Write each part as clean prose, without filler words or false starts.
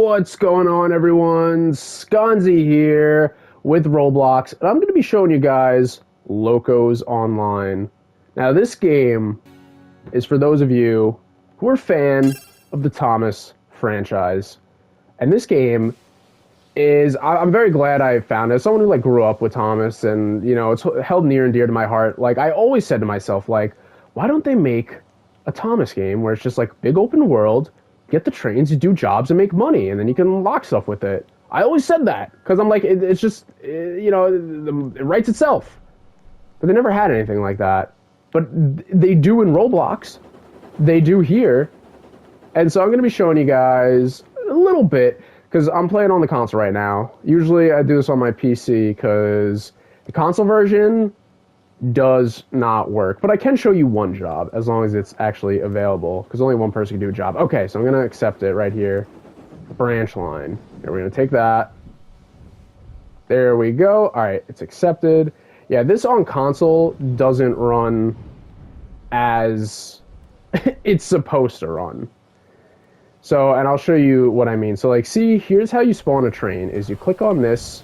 What's going on, everyone? SconzE here with Roblox, and I'm going to be showing you guys Locos Online. Now, this game is for those of you who are a fan of the Thomas franchise. And this game is, I'm very glad I found it. As someone who grew up with Thomas, and it's held near and dear to my heart. I always said to myself, why don't they make a Thomas game where it's just big open world, get the trains, you do jobs and make money, and then you can unlock stuff with it. I always said that because I'm it's just it writes itself. But they never had anything like that. But they do in Roblox. They do here. And so I'm going to be showing you guys a little bit, because I'm playing on the console right now. Usually I do this on my PC because the console version does not work. But I can show you one job as long as it's actually available, because only one person can do a job. Okay, so I'm going to accept it right here. Branch line. And we're going to take that. There we go. All right, it's accepted. Yeah, this on console doesn't run as it's supposed to run. So, and I'll show you what I mean. So, see, here's how you spawn a train, is you click on this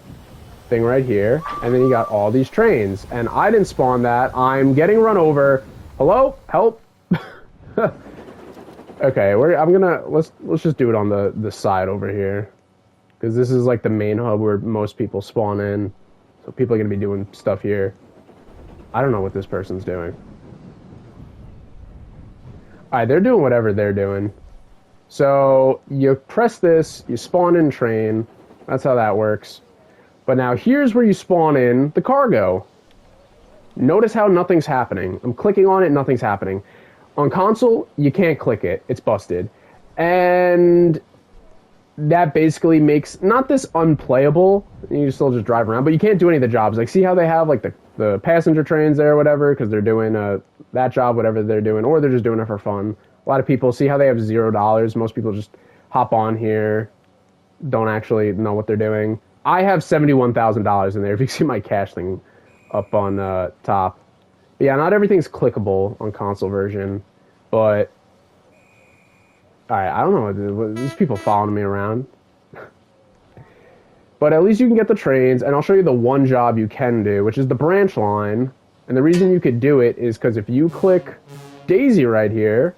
thing right here, and then you got all these trains. And I didn't spawn that. I'm getting run over. Hello? Help? Okay, let's just do it on the side over here. Because this is, the main hub where most people spawn in. So people are going to be doing stuff here. I don't know what this person's doing. Alright, they're doing whatever they're doing. So, you press this, you spawn in train. That's how that works. But now, here's where you spawn in the cargo. Notice how nothing's happening. I'm clicking on it, nothing's happening. On console, you can't click it. It's busted. And that basically makes, not this unplayable, you can still just drive around, but you can't do any of the jobs. See how they have, the passenger trains there or whatever, because they're doing that job, whatever they're doing, or they're just doing it for fun. A lot of people, see how they have $0? Most people just hop on here, don't actually know what they're doing. I have $71,000 in there, if you see my cash thing up on top. But yeah, not everything's clickable on console version, but alright, I don't know, these people following me around. But at least you can get the trains, and I'll show you the one job you can do, which is the branch line. And the reason you could do it is because if you click Daisy right here,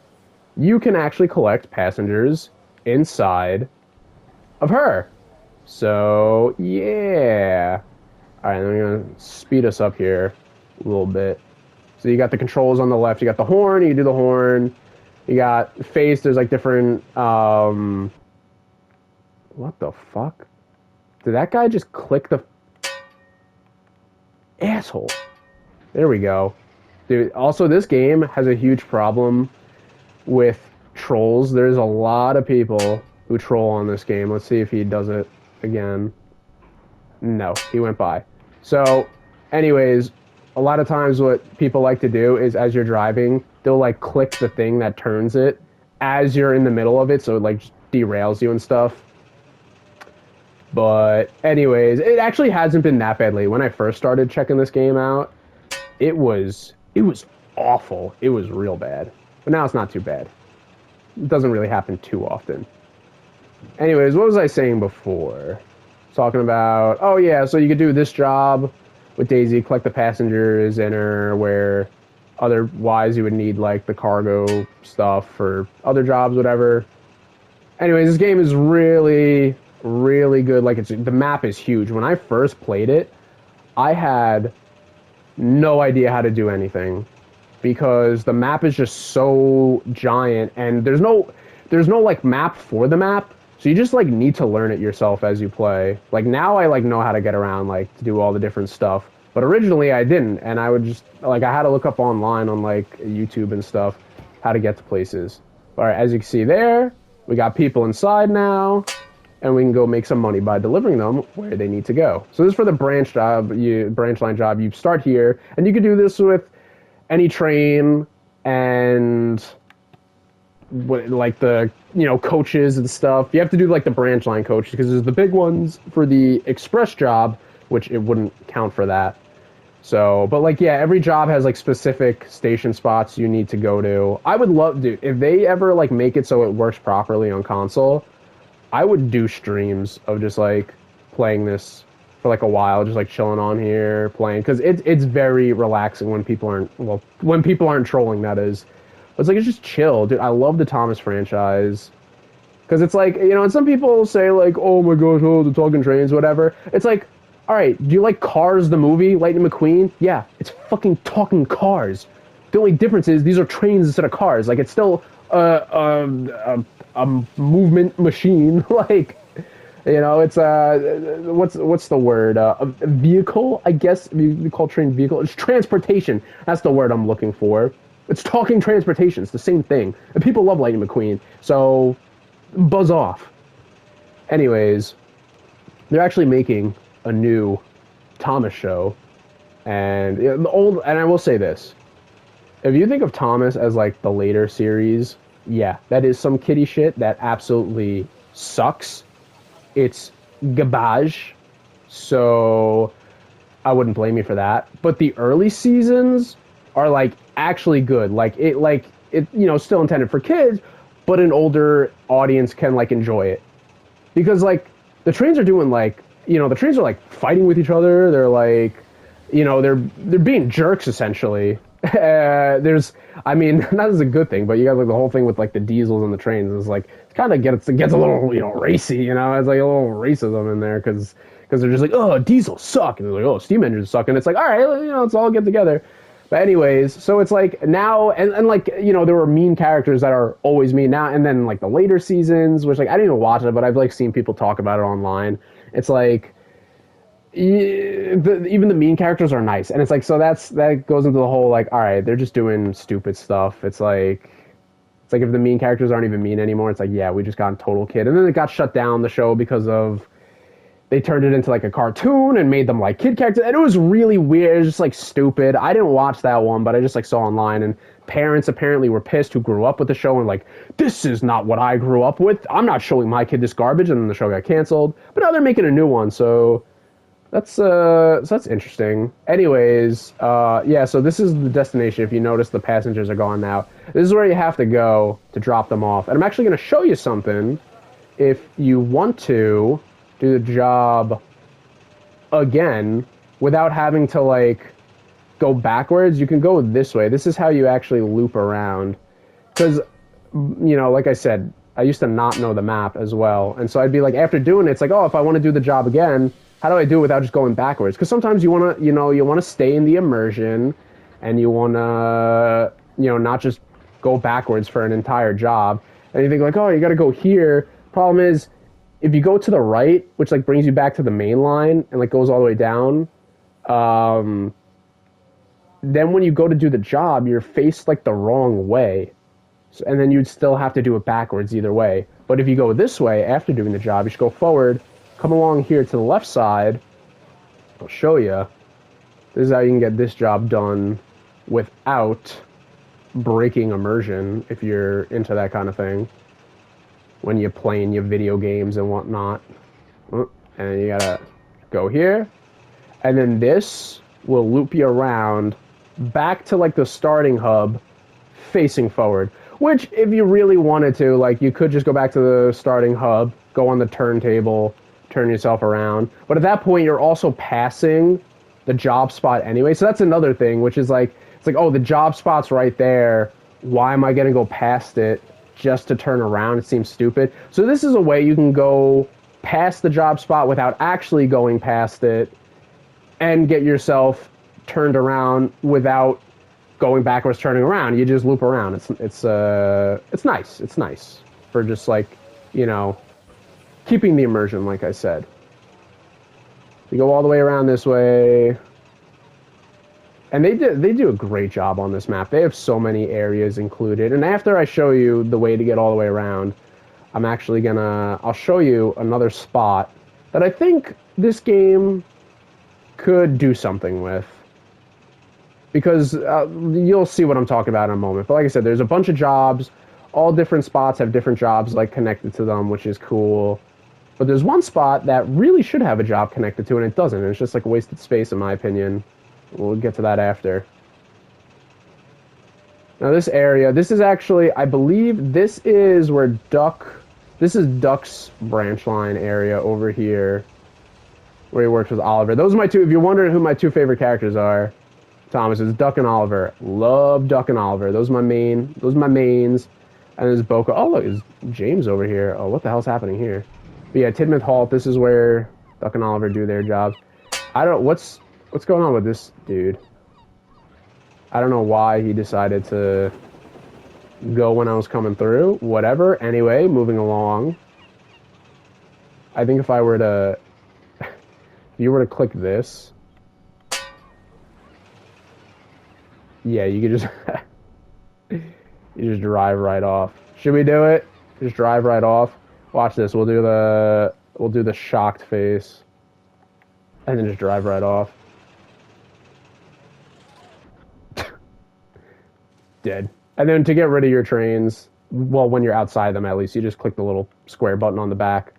you can actually collect passengers inside of her. So, yeah. Alright, I'm going to speed us up here a little bit. So you got the controls on the left, you got the horn, you do the horn. You got face, there's different, what the fuck? Did that guy just click the asshole? There we go. Dude, also this game has a huge problem with trolls. There's a lot of people who troll on this game. Let's see if he does it again. No, he went by. So, anyways, a lot of times what people like to do is as you're driving, they'll click the thing that turns it as you're in the middle of it, so it just derails you and stuff. But anyways, it actually hasn't been that badly. When I first started checking this game out, it was awful. It was real bad. But now it's not too bad. It doesn't really happen too often. Anyways, what was I saying before? Talking about, oh yeah, so you could do this job with Daisy, collect the passengers in her, where otherwise you would need the cargo stuff for other jobs, whatever. Anyways, this game is really, really good. The map is huge. When I first played it, I had no idea how to do anything, because the map is just so giant, and there's no map for the map. So you just need to learn it yourself as you play. Now I know how to get around, to do all the different stuff. But originally I didn't, and I would just I had to look up online on YouTube and stuff how to get to places. All right, as you can see there, we got people inside now, and we can go make some money by delivering them where they need to go. So this is for the branch line job. You start here, and you can do this with any train and the coaches and stuff. You have to do the branch line coaches, because there's the big ones for the express job, which it wouldn't count for that. So, but yeah, every job has specific station spots you need to go to. I would love, dude, if they ever make it so it works properly on console, I would do streams of just like playing this for like a while, just like chilling on here playing, because it's very relaxing when people aren't, well, when people aren't trolling, that is. It's like, it's just chill, dude. I love the Thomas franchise. Because it's like, you know, and some people say like, oh my gosh, oh, the talking trains, whatever. It's like, all right, do you like Cars, the movie, Lightning McQueen? Yeah, it's fucking talking cars. The only difference is these are trains instead of cars. Like, it's still a movement machine. Like, you know, it's what's the word? A vehicle, I guess. You call train vehicle. It's transportation. That's the word I'm looking for. It's talking transportation. It's the same thing. And people love Lightning McQueen. So buzz off. Anyways, they're actually making a new Thomas show, and you know, the old. And I will say this: if you think of Thomas as like the later series, yeah, that is some kiddie shit that absolutely sucks. It's garbage, so I wouldn't blame you for that. But the early seasons are like actually good. Like it, you know, still intended for kids, but an older audience can like enjoy it, because like the trains are doing like, you know, the trains are like fighting with each other. They're like, you know, they're being jerks essentially. There's, I mean, that is a good thing, but you got like the whole thing with like the diesels and the trains is like, it kind of gets a little, you know, racy, you know, it's like a little racism in there, because they're just like, oh, diesels suck, and they're like, oh, steam engines suck, and it's like, all right, you know, let's all get together. But anyways, so it's like now, and like, you know, there were mean characters that are always mean now, and then like the later seasons, which like I didn't even watch it, but I've like seen people talk about it online. It's like, even the mean characters are nice, and it's like, so that goes into the whole like, all right, they're just doing stupid stuff. It's like if the mean characters aren't even mean anymore, it's like, yeah, we just got a total kid, and then it got shut down, the show, because of they turned it into like a cartoon and made them like kid characters, and it was really weird. It was just like stupid. I didn't watch that one, but I just like saw online, and parents apparently were pissed who grew up with the show and like, this is not what I grew up with. I'm not showing my kid this garbage, and then the show got canceled. But now they're making a new one, so that's interesting. Anyways, yeah, so this is the destination. If you notice, the passengers are gone now. This is where you have to go to drop them off. And I'm actually going to show you something. If you want to do the job again without having to like go backwards, you can go this way. This is how you actually loop around. Because, you know, like I said, I used to not know the map as well. And so I'd be like, after doing it, it's like, oh, if I want to do the job again, how do I do it without just going backwards? Because sometimes you want to, you know, you want to stay in the immersion, and you want to, you know, not just go backwards for an entire job. And you think like, oh, you got to go here. Problem is, if you go to the right, which like brings you back to the main line and like goes all the way down, then when you go to do the job, you're faced like the wrong way. So, and then you'd still have to do it backwards either way. But if you go this way after doing the job, you should go forward, come along here to the left side. I'll show you. This is how you can get this job done without breaking immersion, if you're into that kind of thing, when you're playing your video games and whatnot. And you gotta go here, and then this will loop you around back to like the starting hub facing forward, which if you really wanted to, like, you could just go back to the starting hub, go on the turntable, turn yourself around, but at that point you're also passing the job spot anyway. So that's another thing, which is like, it's like, oh, the job spot's right there, why am I gonna go past it just to turn around? It seems stupid. So this is a way you can go past the job spot without actually going past it and get yourself turned around without going backwards, turning around. You just loop around. It's nice. It's nice for just like, you know, keeping the immersion, like I said. You go all the way around this way. And they do a great job on this map. They have so many areas included. And after I show you the way to get all the way around, I'm actually I'll show you another spot that I think this game could do something with. Because you'll see what I'm talking about in a moment. But like I said, there's a bunch of jobs. All different spots have different jobs like connected to them, which is cool. But there's one spot that really should have a job connected to, and it doesn't. And it's just like a wasted space, in my opinion. We'll get to that after. Now this area, this is actually, I believe this is where Duck This is Duck's branch line area over here, where he works with Oliver. Those are my two. If you're wondering who my two favorite characters are, Thomas, is Duck and Oliver. Love Duck and Oliver. Those are my main. Those are my mains. And there's Boko. Oh look, is James over here? Oh, what the hell's happening here? But yeah, Tidmouth Halt. This is where Duck and Oliver do their jobs. I don't. What's going on with this dude? I don't know why he decided to go when I was coming through. Whatever. Anyway, moving along. I think if I were to, if you were to click this, yeah, you could just, you just drive right off. Should we do it? Just drive right off. Watch this. We'll do the shocked face, and then just drive right off. Dead. And then to get rid of your trains, well, when you're outside them at least, you just click the little square button on the back.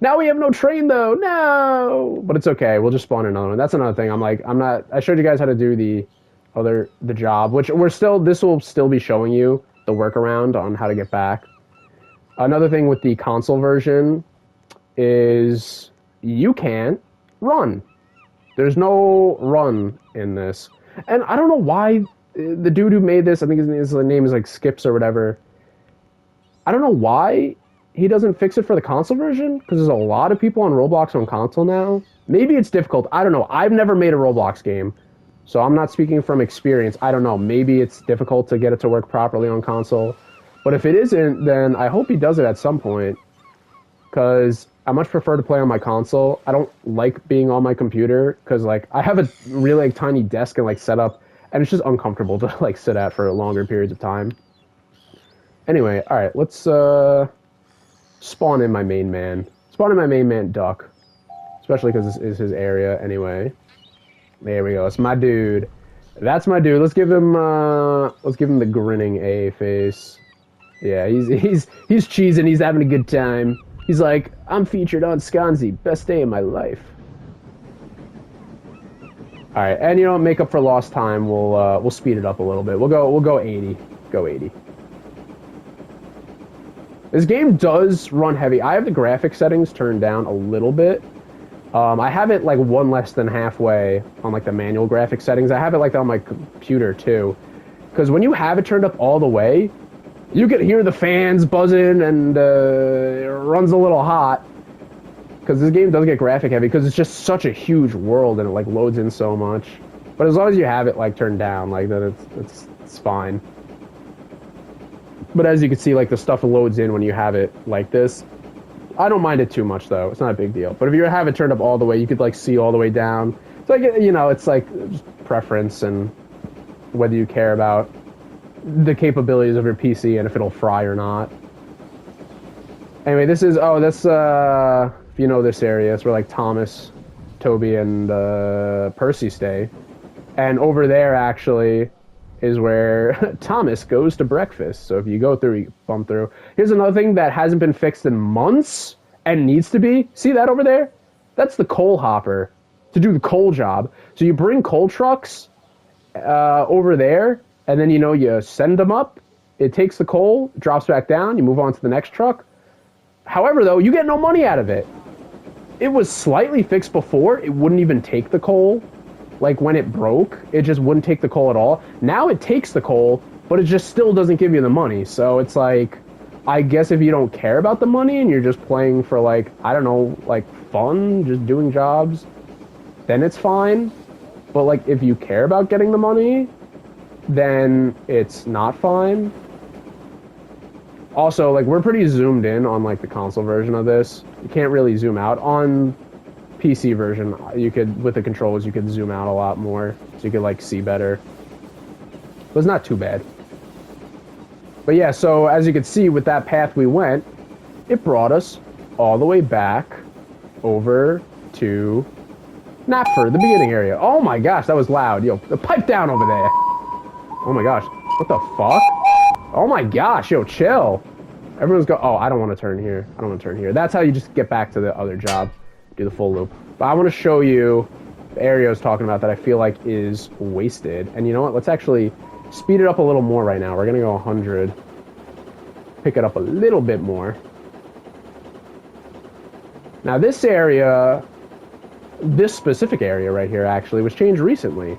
Now we have no train though. No, but it's okay. We'll just spawn another one. That's another thing. I showed you guys how to do the job, which this will still be showing you the workaround on how to get back. Another thing with the console version is you can't run. There's no run in this. And I don't know why the dude who made this, I think his name is like Skips or whatever. I don't know why he doesn't fix it for the console version, because there's a lot of people on Roblox on console now. Maybe it's difficult. I don't know. I've never made a Roblox game, so I'm not speaking from experience. I don't know. Maybe it's difficult to get it to work properly on console. But if it isn't, then I hope he does it at some point, because I much prefer to play on my console. I don't like being on my computer, because like I have a really like, tiny desk and like setup, and it's just uncomfortable to like sit at for longer periods of time. Anyway, all right, let's spawn in my main man. Spawn in my main man, Duck, especially because this is his area anyway. There we go. That's my dude. That's my dude. Let's give him the grinning A face. Yeah, he's cheesing. He's having a good time. He's like, I'm featured on SconzE. Best day of my life. All right, and you know, make up for lost time. We'll speed it up a little bit. We'll go 80. Go 80. This game does run heavy. I have the graphic settings turned down a little bit. I have it like one less than halfway on like the manual graphic settings. I have it like that on my computer too, because when you have it turned up all the way, you can hear the fans buzzing and it runs a little hot. Because this game does get graphic heavy because it's just such a huge world and it like loads in so much. But as long as you have it like turned down, like that, it's fine. But as you can see, like the stuff loads in when you have it like this. I don't mind it too much though. It's not a big deal. But if you have it turned up all the way, you could like see all the way down. It's like, you know, it's like just preference and whether you care about the capabilities of your PC and if it'll fry or not. Anyway, this is, if you know this area, it's where like Thomas, Toby, and Percy stay. And over there actually is where Thomas goes to breakfast. So if you go through, you bump through. Here's another thing that hasn't been fixed in months and needs to be. See that over there? That's the coal hopper to do the coal job. So you bring coal trucks over there, and then, you know, you send them up. It takes the coal, drops back down, you move on to the next truck. However, though, you get no money out of it. It was slightly fixed before. It wouldn't even take the coal. Like, when it broke, it just wouldn't take the coal at all. Now it takes the coal, but it just still doesn't give you the money. So it's like, I guess if you don't care about the money and you're just playing for, like, I don't know, like, fun, just doing jobs, then it's fine. But, like, if you care about getting the money, then it's not fine. Also, like, we're pretty zoomed in on, like, the console version of this. You can't really zoom out. On PC version, you could, with the controls, you could zoom out a lot more, so you could, like, see better. But it's not too bad. But yeah, so as you can see, with that path we went, it brought us all the way back over to Knapford, the beginning area. Oh my gosh, that was loud. Yo, pipe down over there. Oh my gosh, what the fuck? Oh my gosh, yo, chill. Everyone's go. Oh, I don't want to turn here. I don't want to turn here. That's how you just get back to the other job. Do the full loop. But I want to show you the area I was talking about that I feel like is wasted. And you know what? Let's actually speed it up a little more right now. We're going to go 100. Pick it up a little bit more. Now this area, this specific area right here actually was changed recently.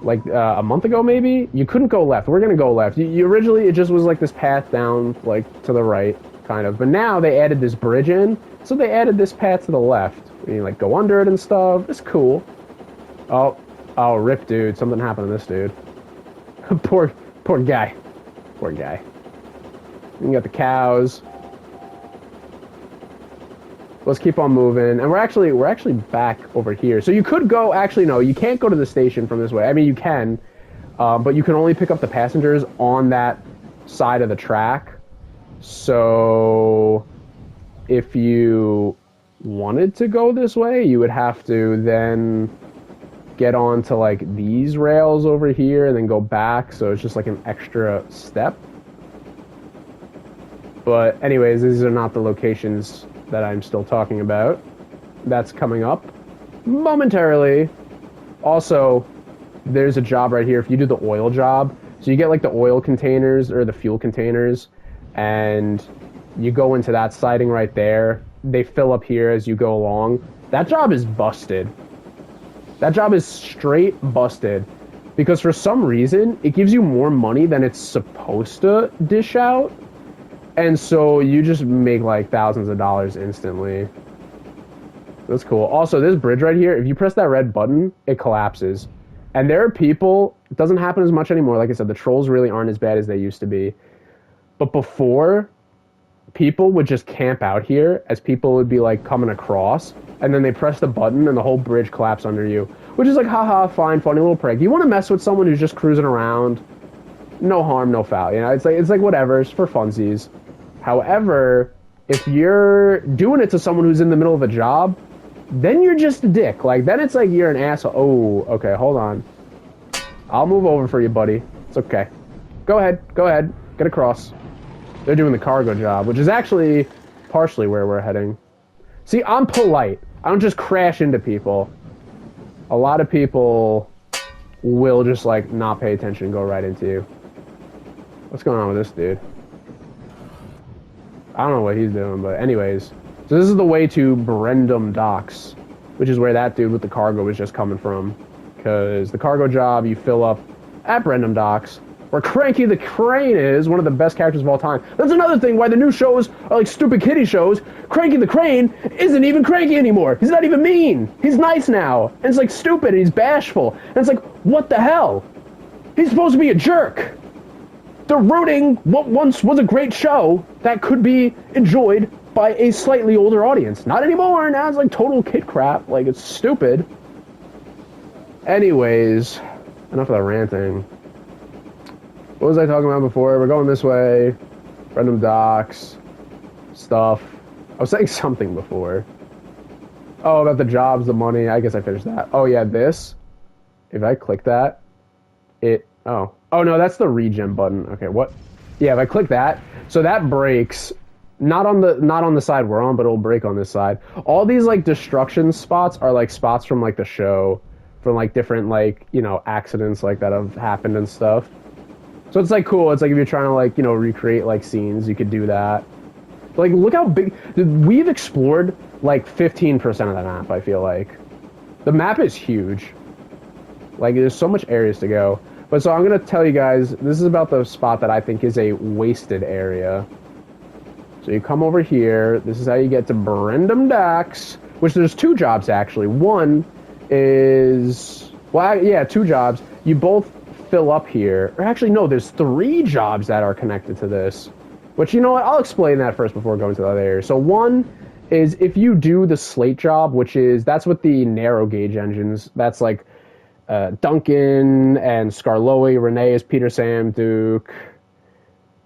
Like a month ago maybe? You couldn't go left. We're gonna go left. You originally, it just was like this path down, like to the right, kind of. But now they added this bridge in, so they added this path to the left. You like go under it and stuff. It's cool. Oh, rip, dude. Something happened to this dude. poor guy. Poor guy. You got the cows. Let's keep on moving, and we're actually back over here. So you could go. Actually, no, you can't go to the station from this way. I mean, you can, but you can only pick up the passengers on that side of the track. So if you wanted to go this way, you would have to then get onto like these rails over here and then go back. So it's just like an extra step. But anyways, these are not the locations that I'm still talking about. That's coming up momentarily. Also, there's a job right here. If you do the oil job, so you get like the oil containers or the fuel containers, and you go into that siding right there. They fill up here as you go along. That job is busted. That job is straight busted. Because for some reason, it gives you more money than it's supposed to dish out. And so you just make like thousands of dollars instantly. That's cool. Also, this bridge right here, if you press that red button, it collapses. And there are people, it doesn't happen as much anymore. Like I said, the trolls really aren't as bad as they used to be. But before, people would just camp out here as people would be like coming across. And then they press the button and the whole bridge collapses under you. Which is like, haha, fine, funny little prank. You want to mess with someone who's just cruising around? No harm, no foul. You know, it's like whatever, it's for funsies. However, if you're doing it to someone who's in the middle of a job, then you're just a dick. Like, then it's like you're an asshole. Oh, okay, hold on. I'll move over for you, buddy. It's okay. Go ahead. Get across. They're doing the cargo job, which is actually partially where we're heading. See, I'm polite. I don't just crash into people. A lot of people will just, like, not pay attention and go right into you. What's going on with this dude? I don't know what he's doing, but anyways. So this is the way to Brendam Docks, which is where that dude with the cargo was just coming from. Because the cargo job you fill up at Brendam Docks, where Cranky the Crane is one of the best characters of all time. That's another thing why the new shows are like stupid kiddie shows. Cranky the Crane isn't even cranky anymore. He's not even mean. He's nice now. And it's like stupid and he's bashful. And it's like, what the hell? He's supposed to be a jerk. They're ruining what once was a great show that could be enjoyed by a slightly older audience. Not anymore. Now it's like total kid crap. Like, it's stupid. Anyways, enough of the ranting. What was I talking about before? We're going this way. Random docks. Stuff. I was saying something before. Oh, about the jobs, the money. I guess I finished that. Oh, yeah, this. If I click that, it... Oh. Oh, no, that's the regen button. Okay, what? Yeah, if I click that, so that breaks, not on the side we're on, but it'll break on this side. All these, like, destruction spots are, like, spots from, like, the show, from, like, different, like, you know, accidents, like, that have happened and stuff. So it's, like, cool. It's, like, if you're trying to, like, you know, recreate, like, scenes, you could do that. Like, look how big... We've explored, like, 15% of the map, I feel like. The map is huge. Like, there's so much areas to go. But so I'm going to tell you guys, this is about the spot that I think is a wasted area. So you come over here. This is how you get to Brendam Docks, which there's two jobs, actually. One is... Well, yeah, two jobs. You both fill up here. Or actually, no, there's three jobs that are connected to this. Which, you know what? I'll explain that first before going to the other area. So one is if you do the slate job, which is... That's with the narrow gauge engines. That's like... Duncan and Scarloey, Renee is Peter Sam, Duke,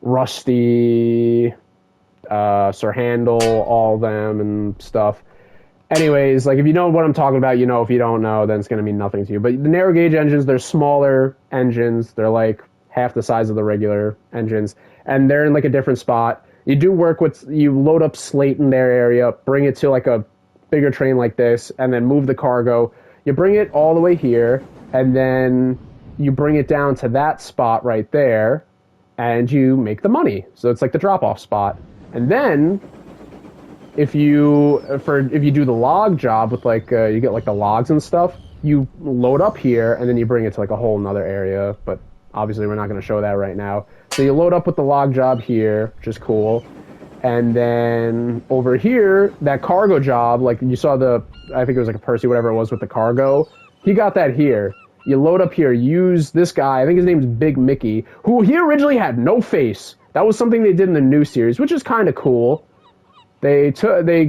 Rusty, Sir Handel, all them and stuff. Anyways, like if you know what I'm talking about, you know. If you don't know, then it's going to mean nothing to you. But the narrow gauge engines, they're smaller engines. They're like half the size of the regular engines. And they're in like a different spot. You do work with, you load up slate in their area, bring it to like a bigger train like this, and then move the cargo. You bring it all the way here, and then you bring it down to that spot right there, and you make the money. So it's like the drop-off spot. And then if you do the log job with like you get like the logs and stuff, you load up here and then you bring it to like a whole nother area. But obviously we're not going to show that right now. So you load up with the log job here, which is cool. And then over here, that cargo job, like you saw I think it was like a Percy, whatever it was with the cargo. He got that here. You load up here, use this guy, I think his name's Big Mickey, who he originally had no face. That was something they did in the new series, which is kind of cool. They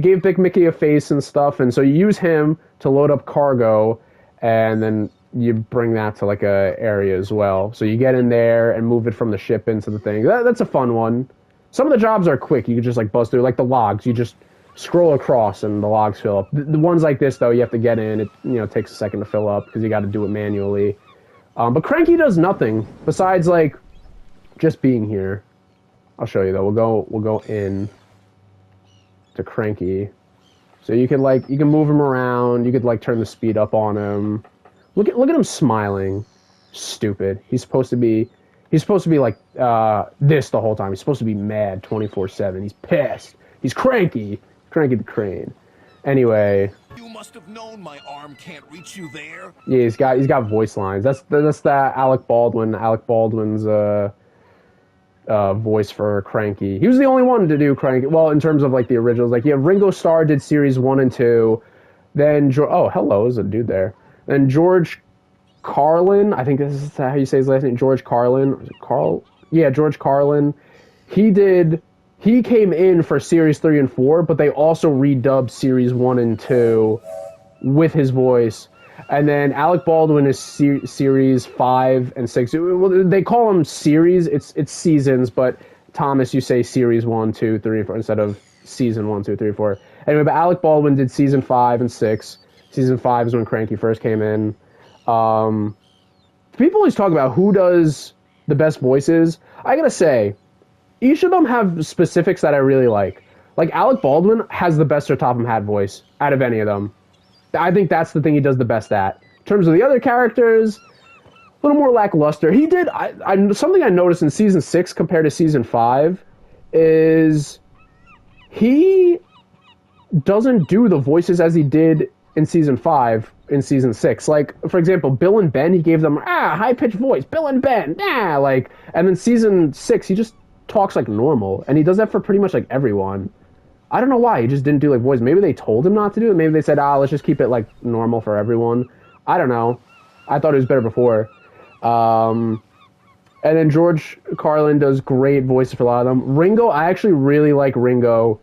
gave Big Mickey a face and stuff, and so you use him to load up cargo, and then you bring that to like a area as well. So you get in there and move it from the ship into the thing. That's a fun one. Some of the jobs are quick. You can just like buzz through, like the logs. You just scroll across and the logs fill up. The ones like this though, you have to get in. It takes a second to fill up because you got to do it manually. But Cranky does nothing besides like just being here. I'll show you though. We'll go in to Cranky, so you can move him around. You could like turn the speed up on him. Look at him smiling. Stupid. He's supposed to be like this the whole time. He's supposed to be mad 24/7. He's pissed. He's cranky. Cranky the Crane. Anyway. You must have known my arm can't reach you there. Yeah, he's got voice lines. That's the Alec Baldwin. Alec Baldwin's voice for Cranky. He was the only one to do Cranky. Well, in terms of like the originals, like Ringo Starr did series 1 and 2. Then hello, there's a dude there. Then George Carlin, I think this is how you say his last name, George Carlin. Was it Carl? Yeah, George Carlin. He came in for series 3 and 4, but they also redubbed series 1 and 2 with his voice. And then Alec Baldwin is series 5 and 6. Well, they call them series. It's seasons, but Thomas, you say series 1, 2, 3, 4 instead of season 1, 2, 3, 4. Anyway, but Alec Baldwin did season 5 and 6. Season 5 is when Cranky first came in. People always talk about who does the best voices. I gotta say, each of them have specifics that I really like. Like Alec Baldwin has the best Sir Topham Hatt voice out of any of them. I think that's the thing he does the best at. In terms of the other characters, a little more lackluster. He did something I noticed in season 6 compared to season 5 is he doesn't do the voices as he did in season 5 in season 6. Like, for example, Bill and Ben, he gave them high-pitched voice, Bill and Ben, and then season 6 he just talks like normal, and he does that for pretty much like everyone. I don't know why he just didn't do like voice. Maybe they told him not to do it. Maybe they said, let's just keep it like normal for everyone. I don't know. I thought it was better before. And then George Carlin does great voices for a lot of them. Ringo, I actually really like Ringo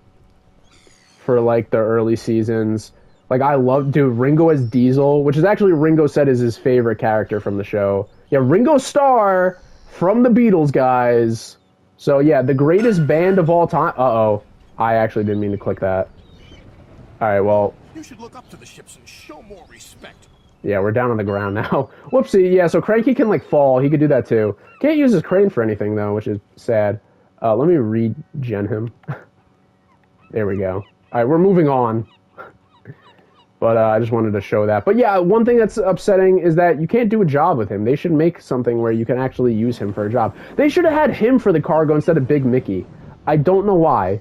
for like the early seasons. Like I love Ringo as Diesel, which is actually Ringo said is his favorite character from the show. Yeah, Ringo Starr from the Beatles, guys. So yeah, the greatest band of all time. Uh-oh. I actually didn't mean to click that. Alright, well. You should look up to the ships and show more respect. Yeah, we're down on the ground now. Whoopsie, yeah, so Cranky can like fall. He could do that too. Can't use his crane for anything though, which is sad. Let me regen him. There we go. Alright, we're moving on. But I just wanted to show that. But yeah, one thing that's upsetting is that you can't do a job with him. They should make something where you can actually use him for a job. They should have had him for the cargo instead of Big Mickey. I don't know why.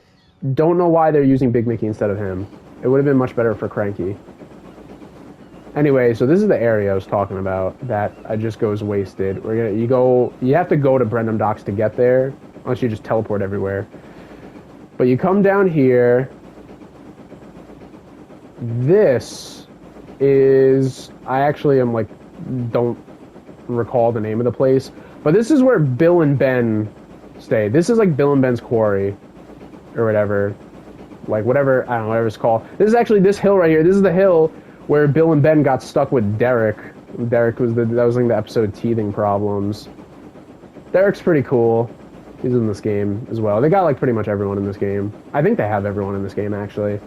Don't know why they're using Big Mickey instead of him. It would have been much better for Cranky. Anyway, so this is the area I was talking about that just goes wasted. You have to go to Brendam Docks to get there, unless you just teleport everywhere. But you come down here. This is, I actually am like, don't recall the name of the place, but this is where Bill and Ben stay. This is like Bill and Ben's quarry, or whatever, like whatever, I don't know, whatever it's called. This is actually this hill right here. This is the hill where Bill and Ben got stuck with Derek. Derek was that was like the episode Teething Problems. Derek's pretty cool. He's in this game as well. They got like pretty much everyone in this game. I think they have everyone in this game actually.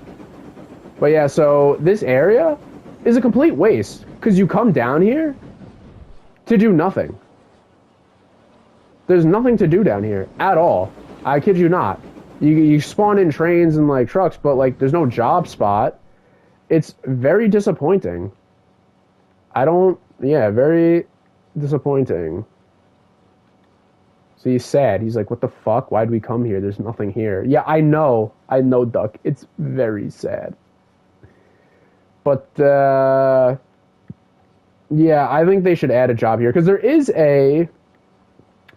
But yeah, so this area is a complete waste because you come down here to do nothing. There's nothing to do down here at all. I kid you not. You spawn in trains and like trucks, but like there's no job spot. It's very disappointing. Very disappointing. So he's sad. He's like, what the fuck? Why'd we come here? There's nothing here. Yeah, I know. I know, Duck. It's very sad. But, yeah, I think they should add a job here. Because there is a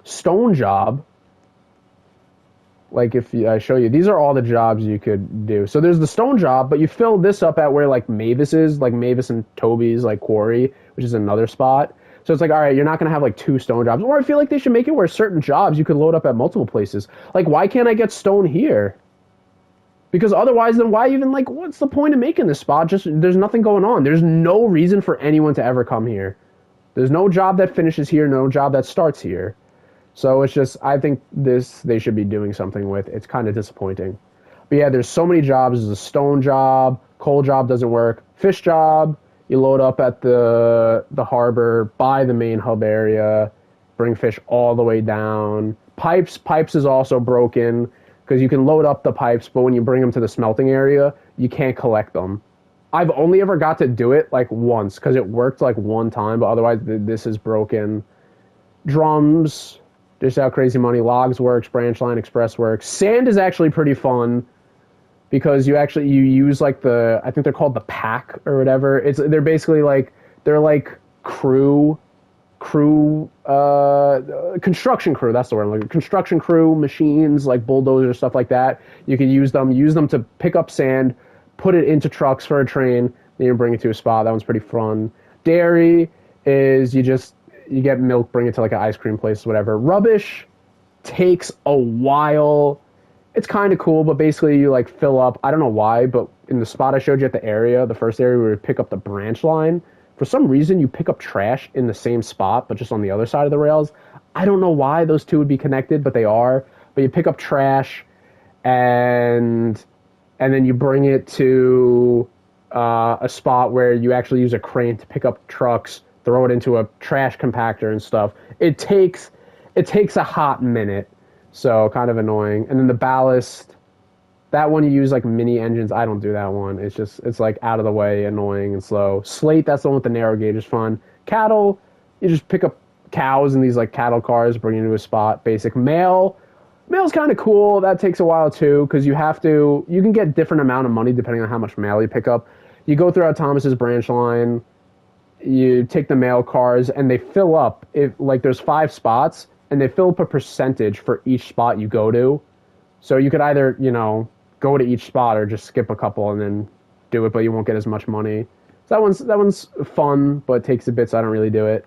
stone job. Like, if I show you, these are all the jobs you could do. So there's the stone job, but you fill this up at where, like, Mavis is. Like, Mavis and Toby's, like, quarry, which is another spot. So it's like, all right, you're not going to have, like, 2 stone jobs. Or I feel like they should make it where certain jobs you could load up at multiple places. Like, why can't I get stone here? Because otherwise, then why even, like, what's the point of making this spot? Just, there's nothing going on. There's no reason for anyone to ever come here. There's no job that finishes here, no job that starts here. So it's just, I think they should be doing something with. It's kind of disappointing. But yeah, there's so many jobs. There's a stone job, coal job doesn't work, fish job, you load up at the harbor, by the main hub area, bring fish all the way down. Pipes is also broken, because you can load up the pipes, but when you bring them to the smelting area, you can't collect them. I've only ever got to do it, like, once, because it worked, like, one time, but otherwise, this is broken. Drums, dish out crazy money. Logs works, branch line express works. Sand is actually pretty fun, because you use, like, I think they're called the pack, or whatever. They're basically, like, they're, like, construction crew, that's the word, like construction crew machines, like bulldozers, stuff like that. You can use them to pick up sand, put it into trucks for a train, then you bring it to a spot. That one's pretty fun. Dairy is you get milk, bring it to like an ice cream place, whatever. Rubbish takes a while. It's kind of cool, but basically you like fill up, I don't know why, but in the spot I showed you at the first area where we pick up the branch line, for some reason, you pick up trash in the same spot, but just on the other side of the rails. I don't know why those two would be connected, but they are. But you pick up trash, and then you bring it to a spot where you actually use a crane to pick up trucks, throw it into a trash compactor and stuff. It takes a hot minute, so kind of annoying. And then the ballast, that one you use like mini engines. I don't do that one. It's like out of the way, annoying and slow. Slate, that's the one with the narrow gauge, is fun. Cattle, you just pick up cows in these like cattle cars, bring it into a spot. Basic mail's kind of cool. That takes a while too, because you can get different amount of money depending on how much mail you pick up. You go throughout Thomas's branch line, you take the mail cars, and they fill up. If like there's 5 spots, and they fill up a percentage for each spot you go to. So you could either, go to each spot or just skip a couple and then do it, but you won't get as much money. So that one's fun, but takes a bit, so I don't really do it.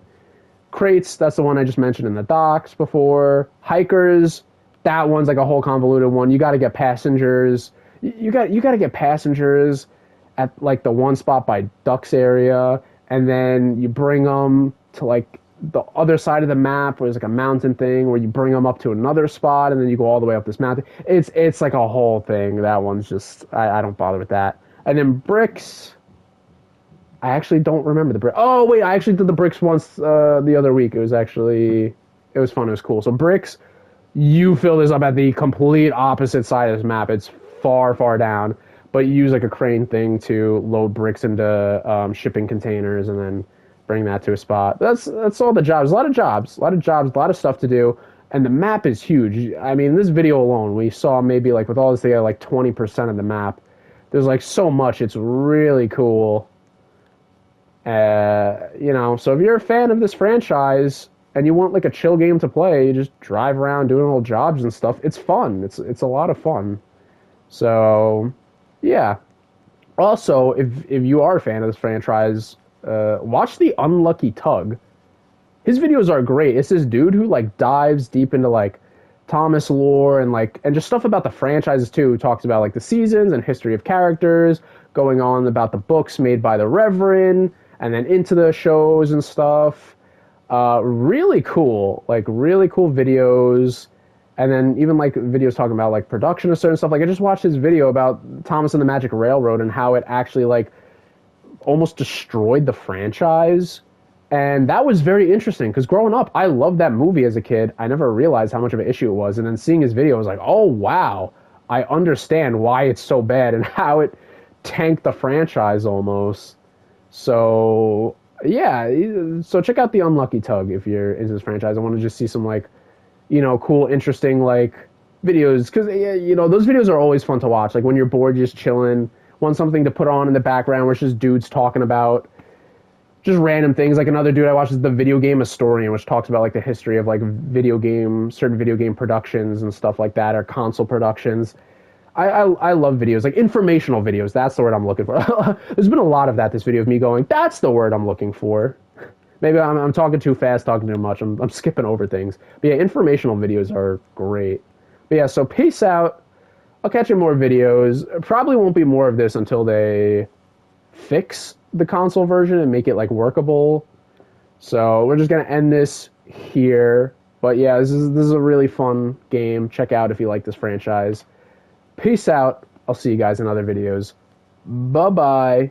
Crates, that's the one I just mentioned in the docks before. Hikers, that one's like a whole convoluted one. You got to get passengers. You got to get passengers at like the one spot by Ducks area, and then you bring them to like the other side of the map where there's like a mountain thing where you bring them up to another spot, and then you go all the way up this mountain. It's like a whole thing. That one's just, I don't bother with that. And then bricks, I actually don't remember the brick. Oh wait, I actually did the bricks once the other week. It was fun. It was cool. So bricks, you fill this up at the complete opposite side of this map. It's far, far down, but you use like a crane thing to load bricks into shipping containers and then bring that to a spot. That's all the jobs. A lot of stuff to do, and the map is huge. I mean, this video alone, we saw maybe like with all this together, like 20% of the map. There's like so much. It's really cool. So if you're a fan of this franchise and you want like a chill game to play, you just drive around doing little jobs and stuff. It's fun. It's a lot of fun. So, yeah. Also, if you are a fan of this franchise, watch The Unlucky Tug. His videos are great. It's this dude who like dives deep into like Thomas lore and just stuff about the franchises too. Talks about like the seasons and history of characters, going on about the books made by the Reverend, and then into the shows and stuff. Really cool videos. And then even like videos talking about like production of certain stuff. Like I just watched his video about Thomas and the Magic Railroad and how it actually like almost destroyed the franchise. And that was very interesting because growing up, I loved that movie as a kid. I never realized how much of an issue it was. And then seeing his video, I was like, oh, wow, I understand why it's so bad and how it tanked the franchise almost. So, yeah. So check out The Unlucky Tug if you're into this franchise. I want to just see some, like, cool, interesting, like, videos, because you know those videos are always fun to watch. Like when you're bored, just chilling, want something to put on in the background, where it's just dudes talking about just random things. Like another dude I watch is the Video Game Historian, which talks about like the history of like certain video game productions and stuff like that, or console productions. I love videos, like informational videos. That's the word I'm looking for. There's been a lot of that this video of me going, that's the word I'm looking for. Maybe I'm talking too fast, talking too much. I'm skipping over things. But yeah, informational videos are great. But yeah, so peace out. I'll catch you in more videos. Probably won't be more of this until they fix the console version and make it like workable. So we're just gonna end this here. But yeah, this is a really fun game. Check out if you like this franchise. Peace out. I'll see you guys in other videos. Bye-bye.